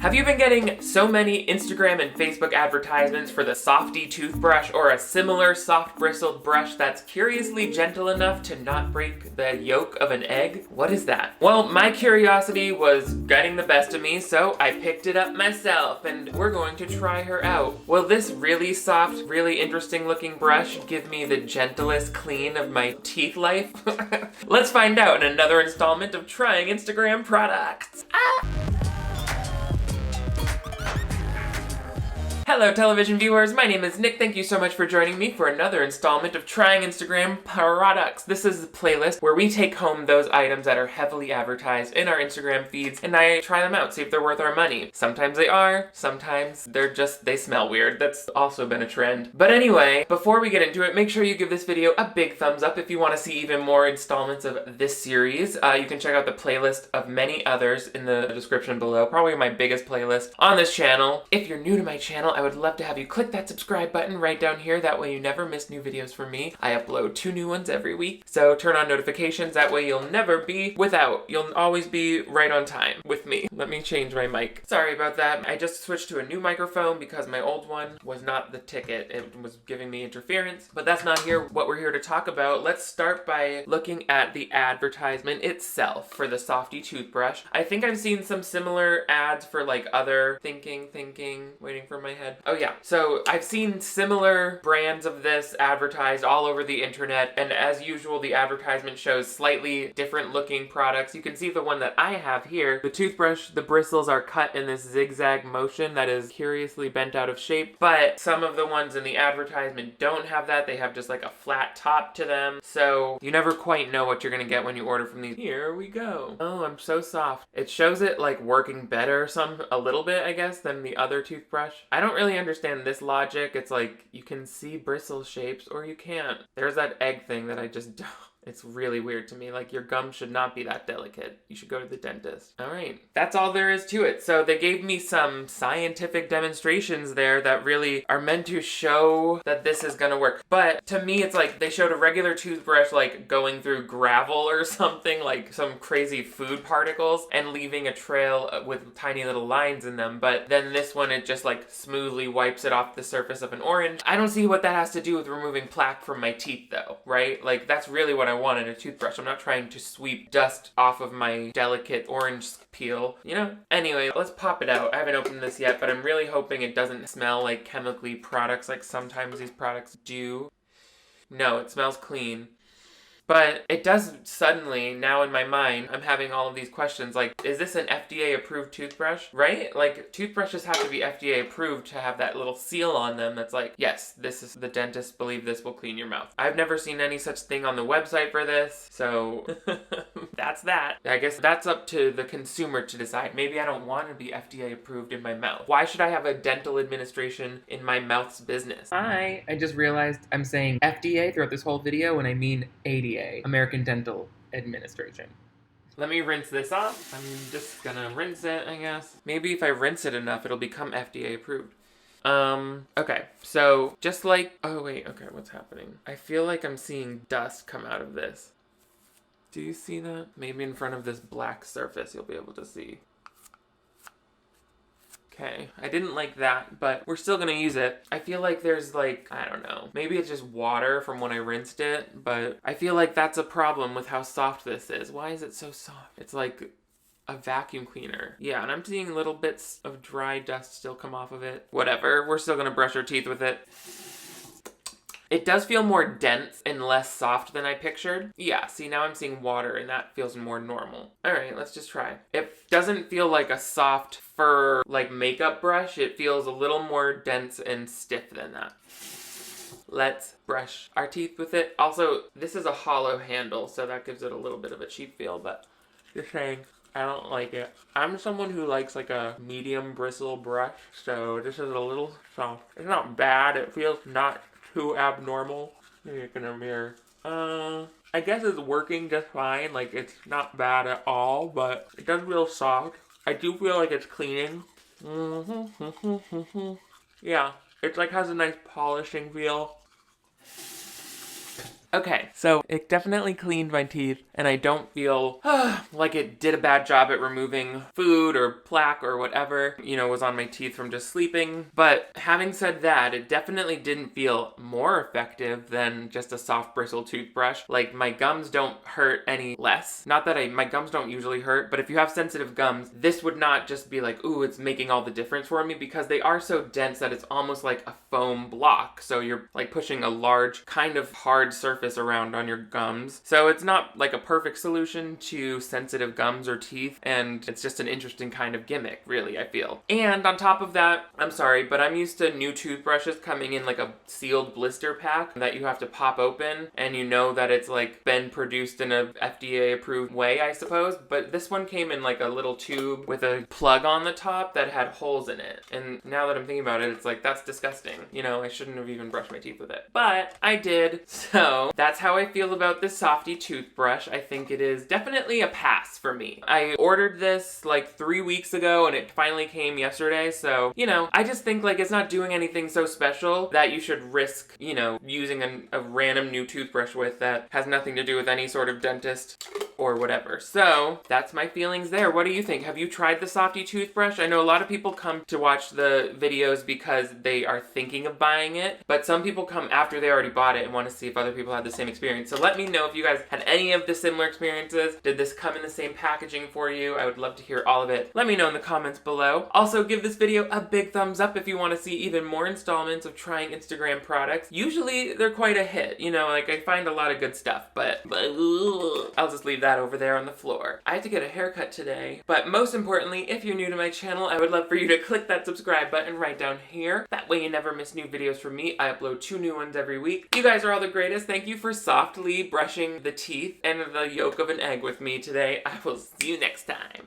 Have you been getting so many Instagram and Facebook advertisements for the Softy Toothbrush or a similar soft bristled brush that's curiously gentle enough to not break the yolk of an egg? What is that? Well, my curiosity was getting the best of me, so I picked it up myself and we're going to try her out. Will this really soft, really interesting looking brush give me the gentlest clean of my teeth life? Let's find out in another installment of Trying Instagram Products. Hello television viewers, my name is Nick. Thank you so much for joining me for another installment of Trying Instagram Products. This is the playlist where we take home those items that are heavily advertised in our Instagram feeds and I try them out, see if they're worth our money. Sometimes they are, sometimes they smell weird. That's also been a trend. But anyway, before we get into it, make sure you give this video a big thumbs up if you want to see even more installments of this series. You can check out the playlist of many others in the description below, probably my biggest playlist on this channel. If you're new to my channel, I would love to have you click that subscribe button right down here. That way you never miss new videos from me. I upload 2 new ones every week. So turn on notifications. That way you'll never be without. You'll always be right on time with me. Let me change my mic. Sorry about that. I just switched to a new microphone because my old one was not the ticket. It was giving me interference. But that's not what we're here to talk about. Let's start by looking at the advertisement itself for the Softy Toothbrush. I think I've seen some similar ads for like other thinking, waiting for my head. Oh yeah, so I've seen similar brands of this advertised all over the internet, and as usual, the advertisement shows slightly different looking products. You can see the one that I have here. The toothbrush, the bristles are cut in this zigzag motion that is curiously bent out of shape, but some of the ones in the advertisement don't have that. They have just like a flat top to them, so you never quite know what you're gonna get when you order from these. Here we go. Oh, I'm so soft. It shows it like working better a little bit, I guess, than the other toothbrush. I don't really understand this logic. It's like you can see bristle shapes or you can't. There's that egg thing that I just don't. It's really weird to me. Like, your gums should not be that delicate. You should go to the dentist. All right. That's all there is to it. So they gave me some scientific demonstrations there that really are meant to show that this is gonna work. But to me, it's like they showed a regular toothbrush like going through gravel or something, like some crazy food particles, and leaving a trail with tiny little lines in them. But then this one, it just like smoothly wipes it off the surface of an orange. I don't see what that has to do with removing plaque from my teeth though, right? Like, that's really what I want in a toothbrush. I'm not trying to sweep dust off of my delicate orange peel, you know? Anyway, let's pop it out. I haven't opened this yet, but I'm really hoping it doesn't smell like chemically products like sometimes these products do. No, it smells clean. But it does suddenly, now in my mind, I'm having all of these questions like, is this an FDA approved toothbrush, right? Like, toothbrushes have to be FDA approved to have that little seal on them that's like, yes, this is, the dentists believe this will clean your mouth. I've never seen any such thing on the website for this, so that's that. I guess that's up to the consumer to decide. Maybe I don't want to be FDA approved in my mouth. Why should I have a dental administration in my mouth's business? I just realized I'm saying FDA throughout this whole video when I mean ADA. American Dental Administration. Let me rinse this off. I'm just gonna rinse it, I guess. Maybe if I rinse it enough, it'll become FDA approved. Okay, so just like, oh wait, okay, what's happening? I feel like I'm seeing dust come out of this. Do you see that? Maybe in front of this black surface, you'll be able to see. Okay, I didn't like that, but we're still gonna use it. I feel like there's like, I don't know, maybe it's just water from when I rinsed it, but I feel like that's a problem with how soft this is. Why is it so soft? It's like a vacuum cleaner. Yeah, and I'm seeing little bits of dry dust still come off of it. Whatever, we're still gonna brush our teeth with it. It does feel more dense and less soft than I pictured. Yeah, see, now I'm seeing water and that feels more normal. All right, let's just try. It doesn't feel like a soft fur, like makeup brush. It feels a little more dense and stiff than that. Let's brush our teeth with it. Also, this is a hollow handle, so that gives it a little bit of a cheap feel, but just saying, I don't like it. I'm someone who likes like a medium bristle brush, so this is a little soft. It's not bad, it feels not too abnormal. Maybe look in a mirror. I guess it's working just fine. Like, it's not bad at all, but it does feel soft. I do feel like it's cleaning. Yeah, it's like has a nice polishing feel. Okay, so it definitely cleaned my teeth, and I don't feel like it did a bad job at removing food or plaque or whatever, was on my teeth from just sleeping. But having said that, it definitely didn't feel more effective than just a soft bristle toothbrush. Like, my gums don't hurt any less. Not that my gums don't usually hurt, but if you have sensitive gums, this would not just be like, ooh, it's making all the difference for me, because they are so dense that it's almost like a foam block. So you're like pushing a large kind of hard surface around on your gums. So it's not like a perfect solution to sensitive gums or teeth, and it's just an interesting kind of gimmick, really, I feel. And on top of that, I'm sorry, but I'm used to new toothbrushes coming in like a sealed blister pack that you have to pop open, and you know that it's like been produced in a FDA approved way, I suppose. But this one came in like a little tube with a plug on the top that had holes in it. And now that I'm thinking about it, it's like, that's disgusting. I shouldn't have even brushed my teeth with it. But I did, so that's how I feel about this Softy toothbrush. I think it is definitely a pass for me. I ordered this like 3 weeks ago, and it finally came yesterday, so, I just think like it's not doing anything so special that you should risk, using a random new toothbrush with that has nothing to do with any sort of dentist or whatever. So that's my feelings there. What do you think? Have you tried the Softy toothbrush? I know a lot of people come to watch the videos because they are thinking of buying it, but some people come after they already bought it and want to see if other people had the same experience. So let me know if you guys had any of the similar experiences. Did this come in the same packaging for you? I would love to hear all of it. Let me know in the comments below. Also, give this video a big thumbs up if you want to see even more installments of trying Instagram products. Usually they're quite a hit, like I find a lot of good stuff, but I'll just leave that over there on the floor. I have to get a haircut today, but most importantly, if you're new to my channel, I would love for you to click that subscribe button right down here. That way you never miss new videos from me. I upload 2 new ones every week. You guys are all the greatest. Thank you for softly brushing the teeth and the yolk of an egg with me today. I will see you next time.